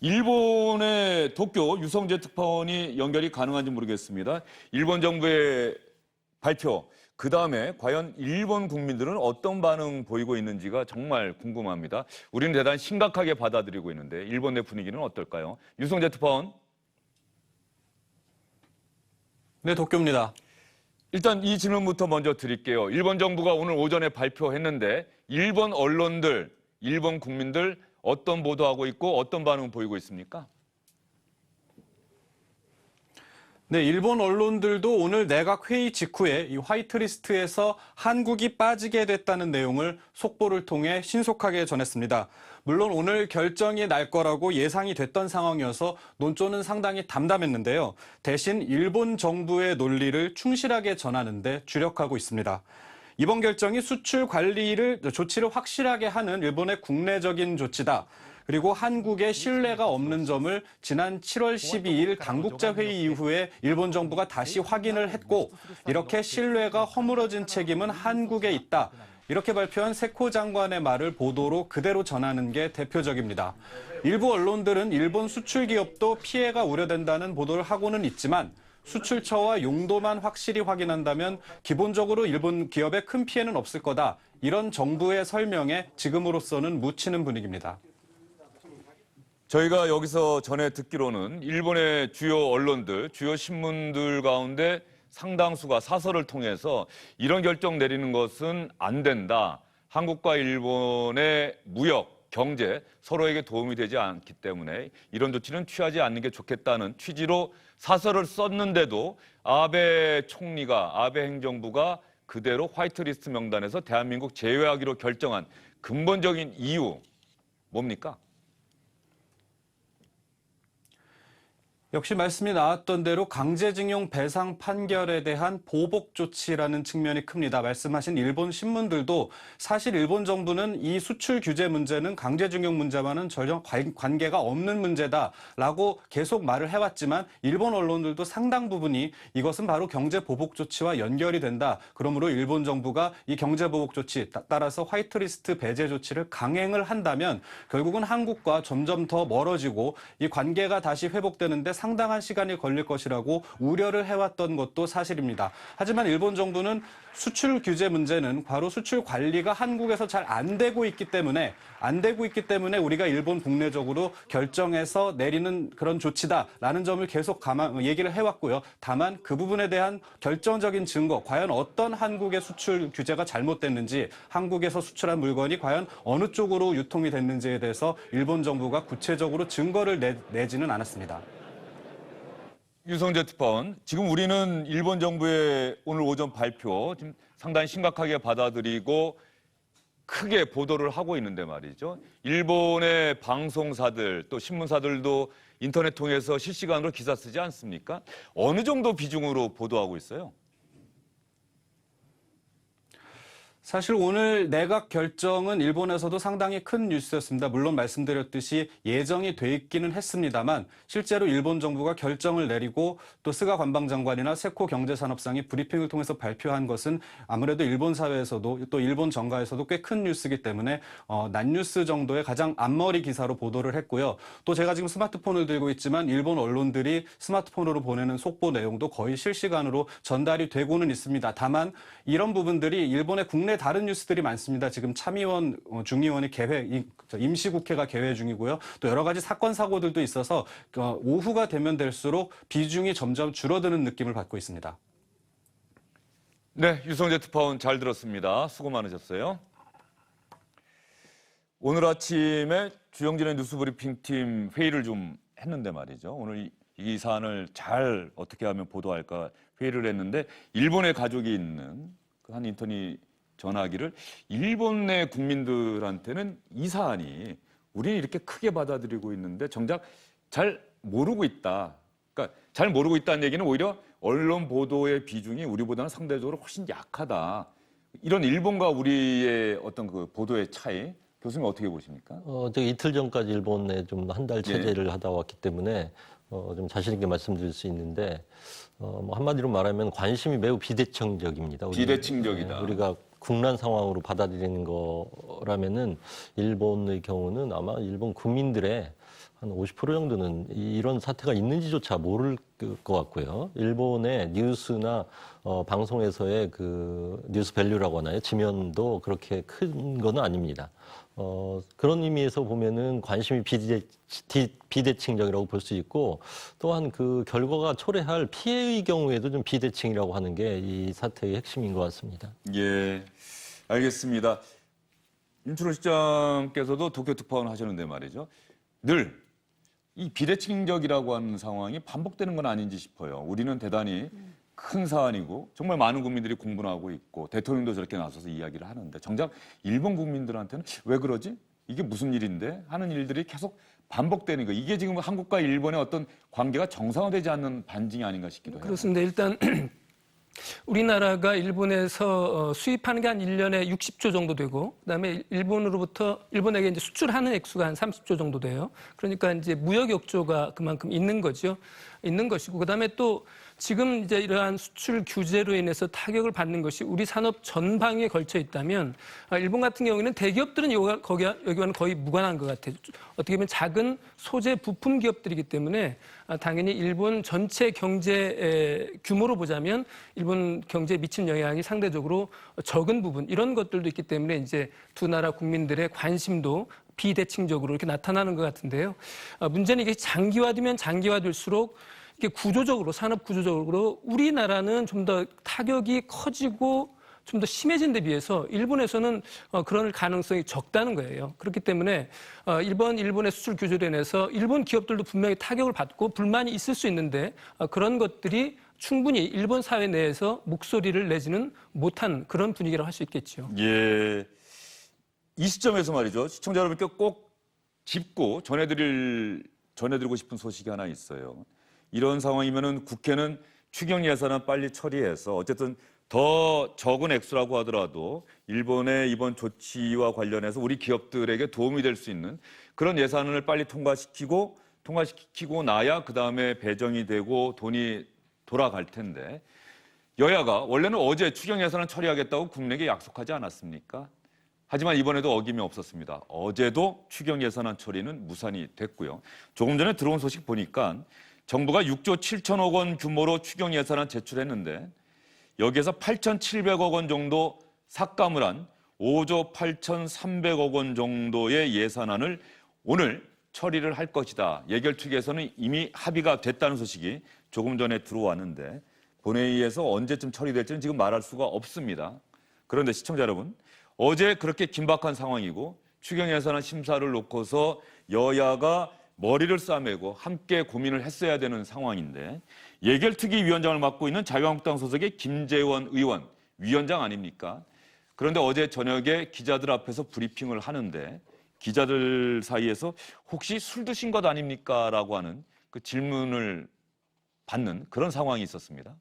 일본의 도쿄 유성재 특파원이 연결이 가능한지 모르겠습니다. 일본 정부의 발표, 그다음에 과연 일본 국민들은 어떤 반응 보이고 있는지가 정말 궁금합니다. 우리는 대단히 심각하게 받아들이고 있는데 일본 내 분위기는 어떨까요? 유성재 특파원. 네, 도쿄입니다. 일단 이 질문부터 먼저 드릴게요. 일본 정부가 오늘 오전에 발표했는데 일본 언론들, 일본 국민들 어떤 보도하고 있고 어떤 반응 보이고 있습니까? 네, 일본 언론들도 오늘 내각 회의 직후에 이 화이트리스트에서 한국이 빠지게 됐다는 내용을 속보를 통해 신속하게 전했습니다. 물론 오늘 결정이 날 거라고 예상이 됐던 상황이어서 논조는 상당히 담담했는데요. 대신 일본 정부의 논리를 충실하게 전하는 데 주력하고 있습니다. 이번 결정이 수출 관리를 조치를 확실하게 하는 일본의 국내적인 조치다. 그리고 한국의 신뢰가 없는 점을 지난 7월 12일 당국자 회의 이후에 일본 정부가 다시 확인을 했고 이렇게 신뢰가 허물어진 책임은 한국에 있다. 이렇게 발표한 세코 장관의 말을 보도로 그대로 전하는 게 대표적입니다. 일부 언론들은 일본 수출 기업도 피해가 우려된다는 보도를 하고는 있지만 수출처와 용도만 확실히 확인한다면 기본적으로 일본 기업에 큰 피해는 없을 거다. 이런 정부의 설명에 지금으로서는 묻히는 분위기입니다. 저희가 여기서 전에 듣기로는 일본의 주요 언론들, 주요 신문들 가운데 상당수가 사설을 통해서 이런 결정 내리는 것은 안 된다. 한국과 일본의 무역, 경제 서로에게 도움이 되지 않기 때문에 이런 조치는 취하지 않는 게 좋겠다는 취지로 사설을 썼는데도 아베 총리가, 아베 행정부가 그대로 화이트리스트 명단에서 대한민국 제외하기로 결정한 근본적인 이유 뭡니까? 역시 말씀이 나왔던 대로 강제징용 배상 판결에 대한 보복 조치라는 측면이 큽니다. 말씀하신 일본 신문들도 사실 일본 정부는 이 수출 규제 문제는 강제징용 문제와는 전혀 관계가 없는 문제다라고 계속 말을 해왔지만 일본 언론들도 상당 부분이 이것은 바로 경제 보복 조치와 연결이 된다. 그러므로 일본 정부가 이 경제 보복 조치 따라서 화이트리스트 배제 조치를 강행을 한다면 결국은 한국과 점점 더 멀어지고 이 관계가 다시 회복되는데 상당한 시간이 걸릴 것이라고 우려를 해왔던 것도 사실입니다. 하지만 일본 정부는 수출 규제 문제는 바로 수출 관리가 한국에서 잘 안 되고 있기 때문에 우리가 일본 국내적으로 결정해서 내리는 그런 조치다라는 점을 계속 얘기를 해왔고요. 다만 그 부분에 대한 결정적인 증거, 과연 어떤 한국의 수출 규제가 잘못됐는지, 한국에서 수출한 물건이 과연 어느 쪽으로 유통이 됐는지에 대해서 일본 정부가 구체적으로 증거를 내지는 않았습니다. 유성재 특파원, 지금 우리는 일본 정부의 오늘 오전 발표 지금 상당히 심각하게 받아들이고 크게 보도를 하고 있는데 말이죠. 일본의 방송사들 또 신문사들도 인터넷 통해서 실시간으로 기사 쓰지 않습니까? 어느 정도 비중으로 보도하고 있어요? 사실 오늘 내각 결정은 일본에서도 상당히 큰 뉴스였습니다. 물론 말씀드렸듯이 예정이 돼 있기는 했습니다만 실제로 일본 정부가 결정을 내리고 또 스가 관방장관이나 세코 경제산업상이 브리핑을 통해서 발표한 것은 아무래도 일본 사회에서도 또 일본 정가에서도 꽤 큰 뉴스이기 때문에 난뉴스 정도의 가장 앞머리 기사로 보도를 했고요. 또 제가 지금 스마트폰을 들고 있지만 일본 언론들이 스마트폰으로 보내는 속보 내용도 거의 실시간으로 전달이 되고는 있습니다. 다만 이런 부분들이 일본의 국내 다른 뉴스들이 많습니다. 지금 참의원, 중의원의 임시국회가 개회 중이고요. 또 여러 가지 사건, 사고들도 있어서 오후가 되면 될수록 비중이 점점 줄어드는 느낌을 받고 있습니다. 네, 유성재 특파원 잘 들었습니다. 수고 많으셨어요. 오늘 아침에 주영진의 뉴스브리핑팀 회의를 좀 했는데 말이죠. 오늘 이 사안을 잘 어떻게 하면 보도할까 회의를 했는데 일본에 가족이 있는 그 한 인턴이 전화하기를 일본 내 국민들한테는 이 사안이 우리는 이렇게 크게 받아들이고 있는데 정작 잘 모르고 있다. 그러니까 잘 모르고 있다는 얘기는 오히려 언론 보도의 비중이 우리보다는 상대적으로 훨씬 약하다. 이런 일본과 우리의 어떤 그 보도의 차이, 교수님 어떻게 보십니까? 제가 이틀 전까지 일본에 좀 한 달 체제를 하다 왔기 때문에 좀 자신 있게 말씀드릴 수 있는데 뭐 한마디로 말하면 관심이 매우 비대칭적입니다. 비대칭적이다. 우리가 국난 상황으로 받아들이는 거라면은 일본의 경우는 아마 일본 국민들의 한 50% 정도는 이런 사태가 있는지조차 모를 것 같고요. 일본의 뉴스나 방송에서의 그 뉴스 밸류라고 하나요? 지면도 그렇게 큰 거는 아닙니다. 그런 의미에서 보면은 관심이 비대칭적이라고 볼 수 있고, 또한 그 결과가 초래할 피해의 경우에도 좀 비대칭이라고 하는 게 이 사태의 핵심인 것 같습니다. 예, 알겠습니다. 윤춘호 시장께서도 도쿄 특파원 하셨는데 말이죠. 늘 이 비대칭적이라고 하는 상황이 반복되는 건 아닌지 싶어요. 우리는 대단히 큰 사안이고 정말 많은 국민들이 공분하고 있고 대통령도 저렇게 나서서 이야기를 하는데 정작 일본 국민들한테는 왜 그러지? 이게 무슨 일인데? 하는 일들이 계속 반복되는 거. 이게 지금 한국과 일본의 어떤 관계가 정상화되지 않는 반증이 아닌가 싶기도 해요. 그렇습니다. 일단 우리나라가 일본에서 수입하는 게 한 1년에 60조 정도 되고, 그다음에 일본에게 이제 수출하는 액수가 한 30조 정도 돼요. 그러니까 이제 무역 역조가 그만큼 있는 거죠. 있는 것이고, 그다음에 또 지금 이제 이러한 수출 규제로 인해서 타격을 받는 것이 우리 산업 전방위에 걸쳐 있다면, 일본 같은 경우에는 대기업들은 여기와는 거의 무관한 것 같아요. 어떻게 보면 작은 소재 부품 기업들이기 때문에 당연히 일본 전체 경제 규모로 보자면 일본 경제에 미친 영향이 상대적으로 적은 부분, 이런 것들도 있기 때문에 이제 두 나라 국민들의 관심도 비대칭적으로 이렇게 나타나는 것 같은데요. 문제는 이게 장기화되면 장기화될수록 이게 구조적으로, 산업 구조적으로 우리나라는 좀 더 타격이 커지고 좀 더 심해진 데 비해서 일본에서는 그럴 가능성이 적다는 거예요. 그렇기 때문에 일본의 수출 규제로 인해서 일본 기업들도 분명히 타격을 받고 불만이 있을 수 있는데 그런 것들이 충분히 일본 사회 내에서 목소리를 내지는 못한 그런 분위기라고 할 수 있겠죠. 예, 이 시점에서 말이죠. 시청자 여러분께 꼭 짚고 전해드리고 싶은 소식이 하나 있어요. 이런 상황이면은 국회는 추경 예산안 빨리 처리해서 어쨌든 더 적은 액수라고 하더라도 일본의 이번 조치와 관련해서 우리 기업들에게 도움이 될 수 있는 그런 예산안을 빨리 통과시키고 나야 그 다음에 배정이 되고 돈이 돌아갈 텐데, 여야가 원래는 어제 추경 예산안 처리하겠다고 국내에 약속하지 않았습니까? 하지만 이번에도 어김이 없었습니다. 어제도 추경 예산안 처리는 무산이 됐고요. 조금 전에 들어온 소식 보니까 정부가 6조 7천억 원 규모로 추경 예산안 제출했는데 여기에서 8,700억 원 정도 삭감을 한 5조 8,300억 원 정도의 예산안을 오늘 처리를 할 것이다. 예결 측에서는 이미 합의가 됐다는 소식이 조금 전에 들어왔는데 본회의에서 언제쯤 처리될지는 지금 말할 수가 없습니다. 그런데 시청자 여러분, 어제 그렇게 긴박한 상황이고 추경 예산안 심사를 놓고서 여야가 머리를 싸매고 함께 고민을 했어야 되는 상황인데 예결특위위원장을 맡고 있는 자유한국당 소속의 김재원 의원, 위원장 아닙니까? 그런데 어제 저녁에 기자들 앞에서 브리핑을 하는데 기자들 사이에서 혹시 술 드신 것 아닙니까? 라고 하는 그 질문을 받는 그런 상황이 있었습니다.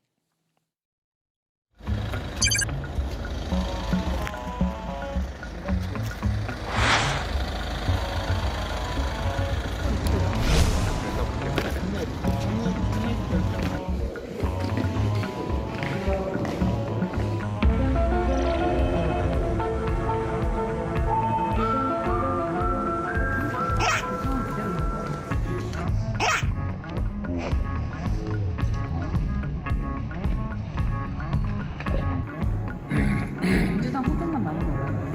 민주당 후보만 나오는 거예요.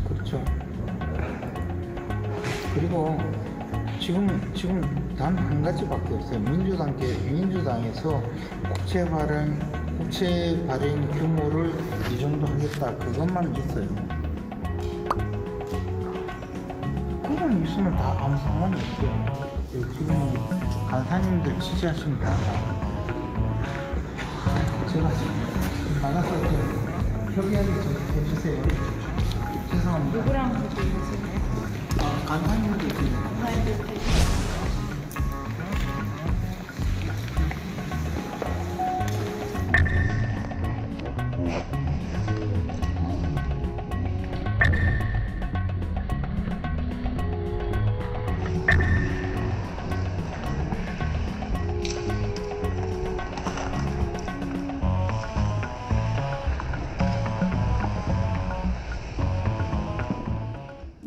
그렇죠. 그리고 지금 단 한 가지밖에 없어요. 민주당에서 국채 발행 규모를 이 정도 하겠다. 그것만 있어요. 그건 있으면 다 아무 상관이 없어요. 지금 간사님들 지지하시면 다 제가 나가서 협의하기 좀 해주세요. 죄송합니다. 누구랑 얘기하시나요? 간사님들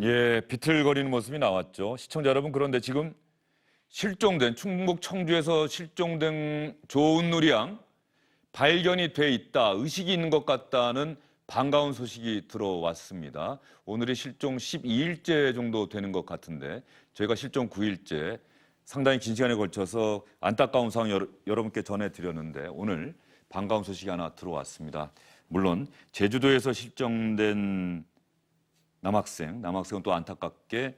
예, 비틀거리는 모습이 나왔죠. 시청자 여러분, 그런데 지금 실종된 충북 청주에서 실종된 조은누리 양 발견이 돼 있다, 의식이 있는 것 같다는 반가운 소식이 들어왔습니다. 오늘이 실종 12일째 정도 되는 것 같은데 저희가 실종 9일째 상당히 긴 시간에 걸쳐서 안타까운 상황 여러분께 전해드렸는데 오늘 반가운 소식이 하나 들어왔습니다. 물론 제주도에서 실종된 남학생은 또 안타깝게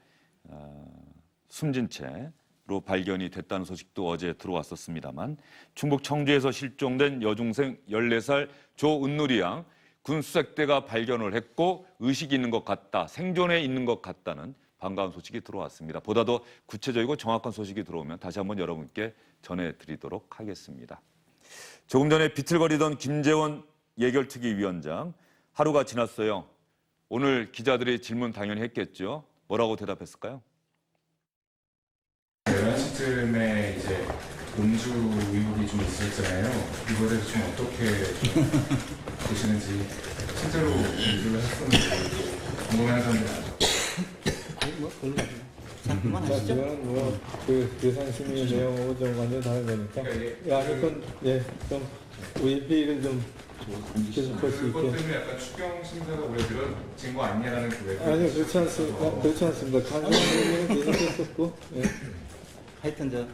숨진 채로 발견이 됐다는 소식도 어제 들어왔었습니다만 충북 청주에서 실종된 여중생 14살 조은누리 양 군수색대가 발견을 했고 의식이 있는 것 같다, 생존해 있는 것 같다는 반가운 소식이 들어왔습니다. 보다 더 구체적이고 정확한 소식이 들어오면 다시 한번 여러분께 전해드리도록 하겠습니다. 조금 전에 비틀거리던 김재원 예결특위위원장 하루가 지났어요. 오늘 기자들이 질문 당연히 했겠죠. 뭐라고 대답했을까요? 11시쯤에 이제 음주 의혹이 좀 있었잖아요. 이거에 대해서 좀 어떻게 보시는지, 실제로 음주를 했었는지 궁금한 사람들. 그거는 그 예산 심의 내용하고 좀 완전 다른 거니까. 아니 좀 우리비를 좀 계속 볼 수 그것 있게. 때문에 약간 추경 심사가 오래 늘어진 거 아니냐라는 그 아니요, 그렇지 않습니다. 그렇지 않습니다. 간접 의견은 계속했었고. 예. 하여튼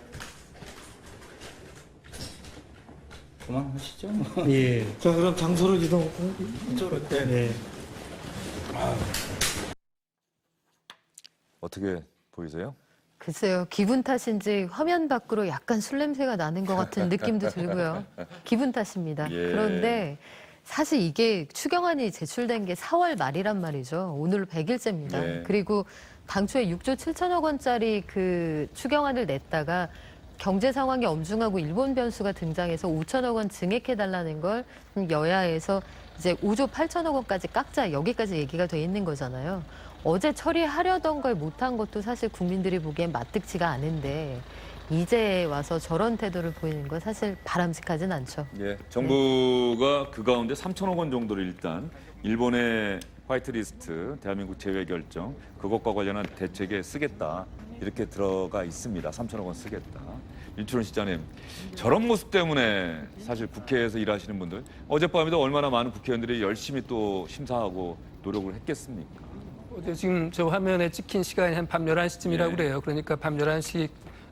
그만하시죠. 예. 자, 그럼 장소로 이동하고. 이쪽으로. 네. 어떻게 보이세요? 글쎄요, 기분 탓인지 화면 밖으로 약간 술 냄새가 나는 것 같은 느낌도 들고요. 기분 탓입니다. 예. 그런데 사실 이게 추경안이 제출된 게 4월 말이란 말이죠. 오늘 100일째입니다. 예. 그리고 당초에 6조 7천억 원짜리 그 추경안을 냈다가 경제 상황이 엄중하고 일본 변수가 등장해서 5천억 원 증액해달라는 걸 여야에서 이제 5조 8천억 원까지 깎자, 여기까지 얘기가 돼 있는 거잖아요. 어제 처리하려던 걸 못한 것도 사실 국민들이 보기엔 마뜩지가 않은데 이제 와서 저런 태도를 보이는 건 사실 바람직하진 않죠. 예, 정부가 그 가운데 3천억 원 정도를 일단 일본의 화이트리스트, 대한민국 제외 결정, 그것과 관련한 대책에 쓰겠다. 이렇게 들어가 있습니다. 3천억 원 쓰겠다. 윤춘원 시장님, 저런 모습 때문에 사실 국회에서 일하시는 분들 어젯밤에도 얼마나 많은 국회의원들이 열심히 또 심사하고 노력을 했겠습니까? 어제 지금 저 화면에 찍힌 시간이 한 밤 11시쯤이라고 예. 그래요. 그러니까 밤 11시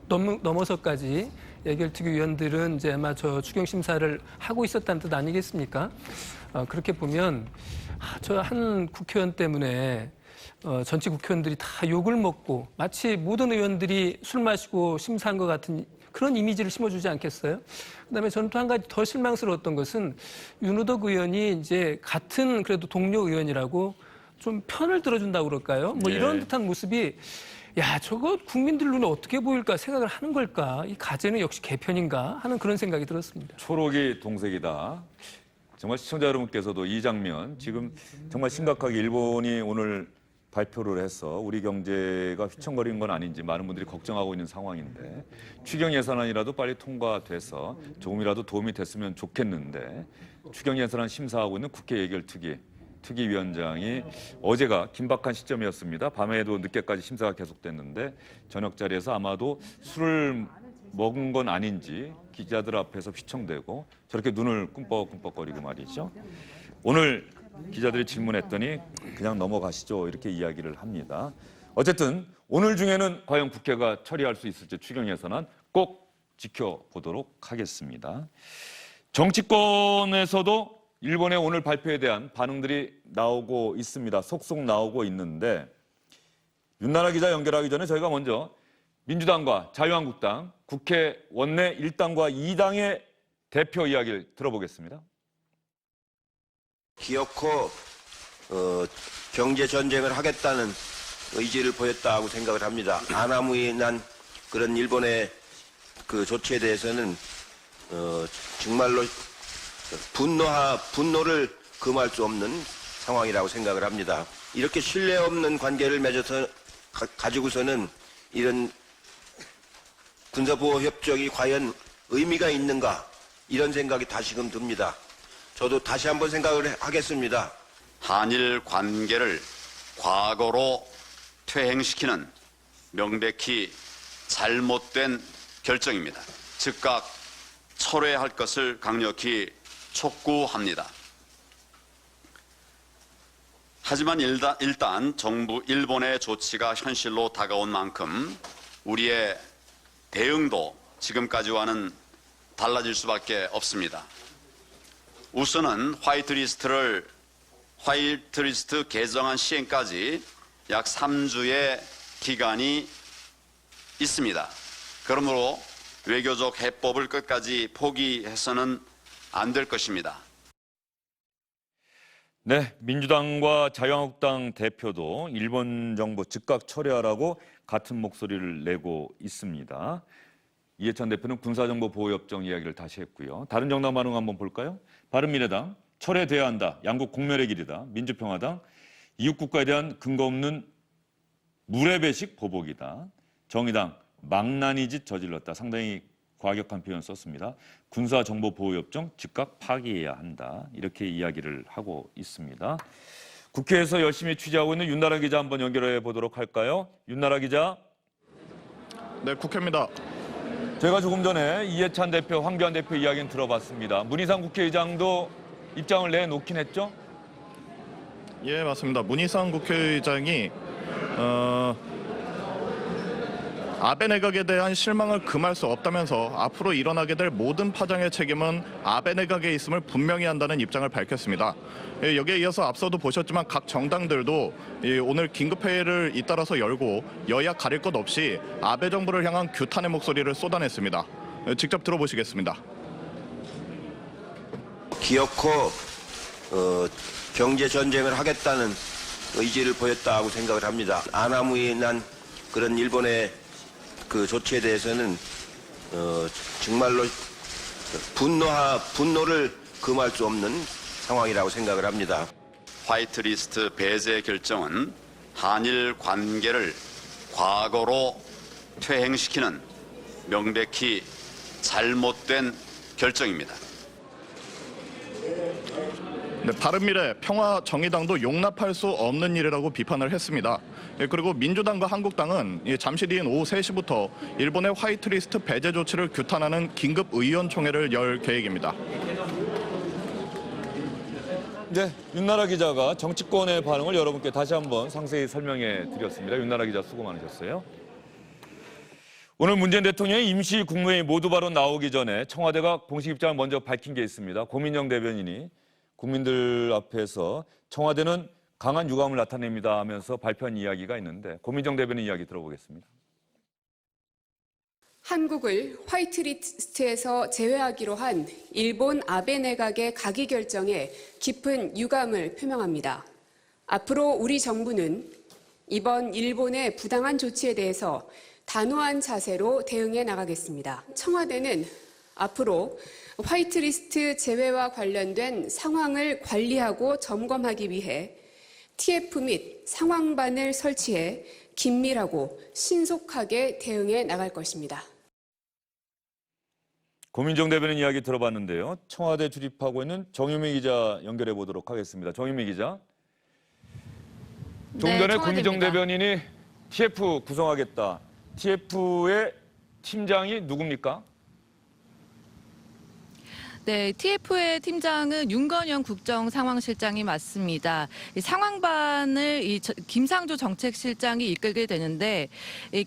넘어서까지 예결특위위원들은 이제 아마 저 추경 심사를 하고 있었다는 뜻 아니겠습니까? 그렇게 보면 저 한 국회의원 때문에 전체 국회의원들이 다 욕을 먹고 마치 모든 의원들이 술 마시고 심사한 것 같은 그런 이미지를 심어주지 않겠어요? 그다음에 저는 또 한 가지 더 실망스러웠던 것은 윤우덕 의원이 이제 같은 그래도 동료 의원이라고 좀 편을 들어준다고 그럴까요? 뭐 예. 이런 듯한 모습이 야, 저거 국민들 눈에 어떻게 보일까 생각을 하는 걸까? 이 가제는 역시 개편인가 하는 그런 생각이 들었습니다. 초록이 동색이다. 정말 시청자 여러분께서도 이 장면 지금 정말 심각하게 일본이 오늘 발표를 해서 우리 경제가 휘청거리는 건 아닌지 많은 분들이 걱정하고 있는 상황인데 추경 예산안이라도 빨리 통과돼서 조금이라도 도움이 됐으면 좋겠는데 추경 예산안 심사하고 있는 국회 예결특위위원장이 어제가 긴박한 시점이었습니다. 밤에도 늦게까지 심사가 계속됐는데 저녁 자리에서 아마도 술을 먹은 건 아닌지 기자들 앞에서 휘청대고 저렇게 눈을 꿈뻑꿈뻑거리고 말이죠. 오늘 기자들이 질문했더니 그냥 넘어가시죠 이렇게 이야기를 합니다. 어쨌든 오늘 중에는 과연 국회가 처리할 수 있을지 추경 예산안 꼭 지켜보도록 하겠습니다. 정치권에서도 일본의 오늘 발표에 대한 반응들이 나오고 있습니다. 속속 나오고 있는데 윤나라 기자 연결하기 전에 저희가 먼저 민주당과 자유한국당, 국회 원내 1당과 2당의 대표 이야기를 들어보겠습니다. 기어코 경제 전쟁을 하겠다는 의지를 보였다고 생각을 합니다. 아나무인한 그런 일본의 그 조치에 대해서는 정말로 분노를 금할 수 없는 상황이라고 생각을 합니다. 이렇게 신뢰 없는 관계를 맺어서 가지고서는 이런 군사보호 협정이 과연 의미가 있는가 이런 생각이 다시금 듭니다. 저도 다시 한번 생각을 하겠습니다. 한일 관계를 과거로 퇴행시키는 명백히 잘못된 결정입니다. 즉각 철회할 것을 강력히 촉구합니다. 하지만 일단 정부 일본의 조치가 현실로 다가온 만큼 우리의 대응도 지금까지와는 달라질 수밖에 없습니다. 우선은 화이트리스트 개정안 시행까지 약 3주의 기간이 있습니다. 그러므로 외교적 해법을 끝까지 포기해서는 안 될 것입니다. 네, 민주당과 자유한국당 대표도 일본 정부 즉각 철회하라고 같은 목소리를 내고 있습니다. 이해찬 대표는 군사정보 보호협정 이야기를 다시 했고요. 다른 정당 반응 한번 볼까요? 바른미래당, 철회돼야 한다. 양국 공멸의 길이다. 민주평화당, 이웃국가에 대한 근거 없는 무례배식 보복이다. 정의당, 망나니 짓 저질렀다. 상당히 과격한 표현 썼습니다. 군사정보보호협정 즉각 파기해야 한다. 이렇게 이야기를 하고 있습니다. 국회에서 열심히 취재하고 있는 윤나라 기자 한번 연결해 보도록 할까요? 윤나라 기자. 네, 국회입니다. 제가 조금 전에 이해찬 대표, 황교안 대표 이야기는 들어봤습니다. 문희상 국회의장도 입장을 내놓긴 했죠? 예, 맞습니다. 문희상 국회의장이 아베 내각에 대한 실망을 금할 수 없다면서 앞으로 일어나게 될 모든 파장의 책임은 아베 내각에 있음을 분명히 한다는 입장을 밝혔습니다. 여기에 이어서 앞서도 보셨지만 각 정당들도 오늘 긴급회의를 잇따라서 열고 여야 가릴 것 없이 아베 정부를 향한 규탄의 목소리를 쏟아냈습니다. 직접 들어보시겠습니다. 기어코 경제 전쟁을 하겠다는 의지를 보였다고 생각을 합니다. 아나무인한 그런 일본의 그 조치에 대해서는 정말로 분노를 금할 수 없는 상황이라고 생각을 합니다. 화이트리스트 배제 결정은 한일 관계를 과거로 퇴행시키는 명백히 잘못된 결정입니다. 네, 바른미래, 평화정의당도 용납할 수 없는 일이라고 비판을 했습니다. 그리고 민주당과 한국당은 잠시 뒤인 오후 3시부터 일본의 화이트리스트 배제 조치를 규탄하는 긴급 의원총회를 열 계획입니다. 네, 윤나라 기자가 정치권의 반응을 여러분께 다시 한번 상세히 설명해 드렸습니다. 윤나라 기자 수고 많으셨어요. 오늘 문재인 대통령의 임시 국무회의 모두 발언 나오기 전에 청와대가 공식 입장을 먼저 밝힌 게 있습니다. 고민정 대변인이 국민들 앞에서 청와대는 강한 유감을 나타냅니다 하면서 발표한 이야기가 있는데 고민정 대변인 이야기 들어보겠습니다. 한국을 화이트리스트에서 제외하기로 한 일본 아베 내각의 가기 결정에 깊은 유감을 표명합니다. 앞으로 우리 정부는 이번 일본의 부당한 조치에 대해서 단호한 자세로 대응해 나가겠습니다. 청와대는 앞으로 화이트리스트 제외와 관련된 상황을 관리하고 점검하기 위해 TF 및 상황반을 설치해 긴밀하고 신속하게 대응해 나갈 것입니다. 고민정 대변인 이야기 들어봤는데요. 청와대 출입하고 있는 정유미 기자 연결해 보도록 하겠습니다. 정유미 기자. 조금 전에 고민정 대변인이 TF 구성하겠다. TF의 팀장이 누굽니까? 네, TF의 팀장은 윤건영 국정상황실장이 맞습니다. 이 상황반을 김상조 정책실장이 이끌게 되는데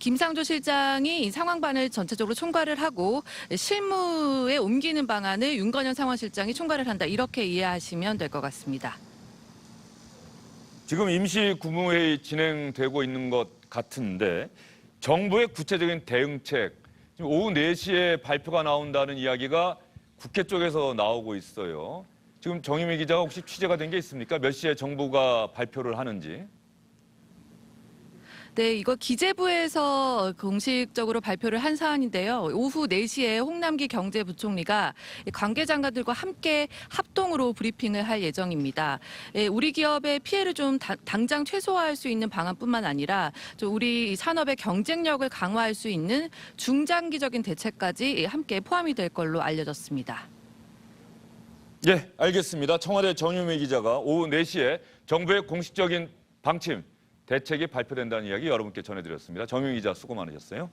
김상조 실장이 이 상황반을 전체적으로 총괄을 하고 실무에 옮기는 방안을 윤건영 상황실장이 총괄을 한다. 이렇게 이해하시면 될 것 같습니다. 지금 임시 국무회의 진행되고 있는 것 같은데 정부의 구체적인 대응책, 지금 오후 4시에 발표가 나온다는 이야기가 국회 쪽에서 나오고 있어요. 지금 정유미 기자가 혹시 취재가 된 게 있습니까? 몇 시에 정부가 발표를 하는지? 네, 이거 기재부에서 공식적으로 발표를 한 사안인데요. 오후 4시에 홍남기 경제부총리가 관계장관들과 함께 합동으로 브리핑을 할 예정입니다. 우리 기업의 피해를 좀 당장 최소화할 수 있는 방안뿐만 아니라 우리 산업의 경쟁력을 강화할 수 있는 중장기적인 대책까지 함께 포함이 될 걸로 알려졌습니다. 예, 알겠습니다. 청와대 정유미 기자가 오후 4시에 정부의 공식적인 방침, 대책이 발표된다는 이야기 여러분께 전해드렸습니다. 정유미 기자 수고 많으셨어요.